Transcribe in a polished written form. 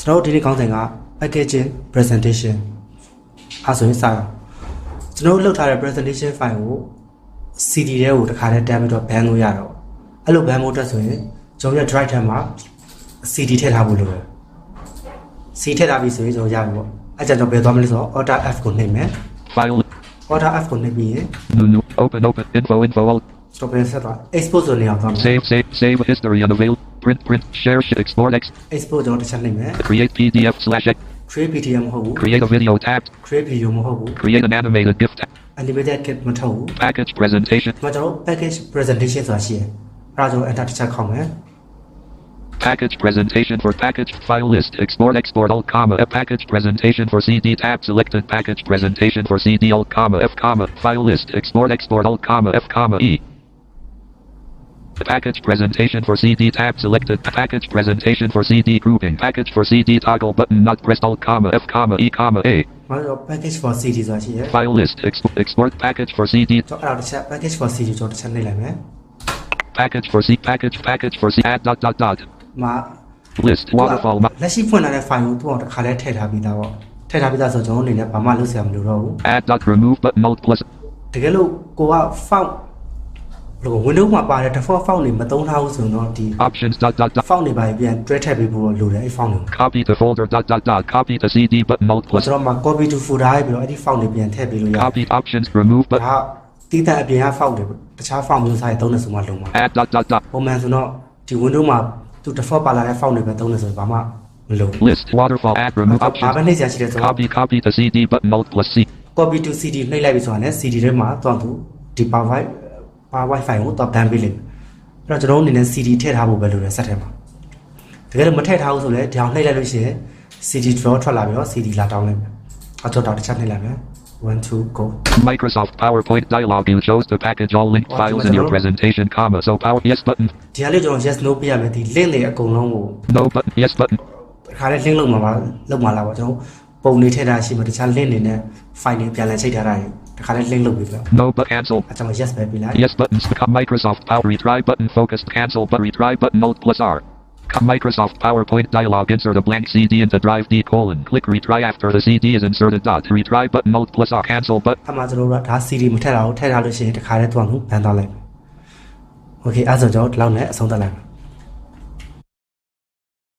ကျွန်တော်တို့ဒီနေ့ခေါင်းစဉ်က packaging presentation အဲဆိုရင်စရအောင်ကျွန်တော်တို့လုပ်ထားတဲ့ presentation file ကို CD ထဲကိုတစ်ခါတည်းတက်ပြီးတော့ ban လို့ရတော့အဲ့လို ban ဖို့အတွက်ဆိုရင်ကျွန်တော်ရဲ့ drive ထဲမှာ CD ထည့်ထားဖို့လိုတယ် C ထည့်ထားပြီဆိုရင်ကျွန်တော်ရပြီပေါ့အဲ့ကြောင့်ကျွန်တော်ဘယ်သွားမလဲဆိုတော့ Alt F ကိုနှိပ်မယ် File. Alt F ကိုနှိပ်ပြီးရင် New. Open. Info. Alt. ကျွန်တော်ပြန်ဆက်သွား export ဆိုနေအောင်သွားမယ် Save history unavailable. Print. Share. Export. export ကျွန်တော်တစ်ချက်နှိပ်မယ် Create PDF/X. create PDF မဟုတ်ဘူး Create a video tab. create video မဟုတ်ဘူး Create an animated GIF tab. animated GIF မထုတ်ဘူး Package presentation. ဒီမှာကျွန်တော် package presentation ဆိုတာရှိတယ်အဲ့ဒါကျွန်တော် enter တစ်ချက်ခေါက်မယ် Package presentation for packaged file list. Export alt comma F. Package presentation for CD tab selected. Package presentation for CD alt comma F comma file list. Export alt comma F comma E. Package presentation for CD tab selected. Package presentation for CD grouping. Package for CD toggle button not pressed alt comma F comma E comma A. ဘာလို့ package for CD ဆိုတာရှိတယ် File list. Export package for CD. ကျွန်တော်အဲ့ဒါတစ်ချက် package for CD ကျွန်တော်တစ်ချက်နှိပ်လိုက်မယ် Package for C. Package for C. Add dot. မှာ List waterfall. လက်ရှိဖွင့်လာတဲ့ file ကိုသူ့အောင်တစ်ခါတည်းထည့်ထားပြီးသားပေါ့ထည့်ထားပြီးသားဆိုကျွန်တော်အနေနဲ့ဘာမှလုပ်စရာမလိုတော့ဘူး Add dot remove button alt plus. တကယ်လို့ကိုက font လို့ Windows မှာပါတဲ့ default font တွေမသုံးထားဘူးဆိုတော့ဒီ Options dot. font တွေပါပြန်တွဲထည့်ပေးဖို့လိုတယ်အဲ့ font တွေကို Copy to folder dot. Copy to CD button alt plus. ကျွန်တော်မှာ copy to folder ပြီးတော့အဲ့ဒီ font တွေပြန်ထည့်ပေးလို့ရတယ် Copy options remove ဒါ button. တီးတဲ့အပြင်က font တွေတခြား font မျိုးစားတွေသုံးနေဆိုမှလုံးမှာ Add dot. ပုံမှန်ဆိုတော့ဒီ Windows မှာသူ default ပါလာတဲ့ font တွေပဲသုံးနေဆိုရင်ဘာမှမလိုဘူး List waterfall. Add remove ဘာ options. ပဲနှိပ်စရာရှိလဲဆိုတော့ Copy to CD button alt plus C. copy to CD နှိပ်လိုက်ပြီဆိုတာနဲ့ CD ထဲမှာတော့သူဒီ power wifi ကိုတော့ ban ပေးလိမ့်မယ်အဲ့တော့ကျွန်တော်အနေနဲ့ CD ထည့်ထားဖို့ပဲလိုတယ်ဆက်ထဲမှာတကယ်လို့မထည့်ထားဘူးဆိုလည်းဒီအောင်နှိပ်လိုက်လို့ရှိရင် CD draw ထွက်လာပြီးတော့ CD လာတောင်းလိုက်မယ်အတော့တစ်ချက်နှိပ်လိုက်မယ် 1 2 go Microsoft PowerPoint dialog view shows to package all linked files in your presentation, comma. So power yes button. ဒီဟာလေးကျွန်တော် yes no ပြရမယ်ဒီ link တွေအကုန်လုံးကို No button. Yes button. ခါလေး link လုပ်မှာပါပေါ့ကျွန်တော်ပုံနေထည့်ထားရှိမှတခြား link တွေနဲ့ file တွေပြန်လည်ချိန်ထားတာတွေတခါလေး link လုပ်ပြီးတော့ No but cancel. အကျွန်တော် yes ပဲပြလိုက် Yes buttons become Microsoft Power retry button focused cancel but retry button alt plus R. Microsoft PowerPoint dialog insert a blank CD into drive D colon. Click retry after the CD is inserted dot. Retry button alt plus R cancel but. အမှကျွန်တော်တို့ကဒါ CD မထည့်တာကိုထည့်ထားလို့ရှိရင်တခါလေးတော့ဘန်သွားလိုက်မယ် Okay အဲ့ဆိုကျွန်တော်ဒီလောက်နဲ့အဆုံးသတ်လိုက်မယ်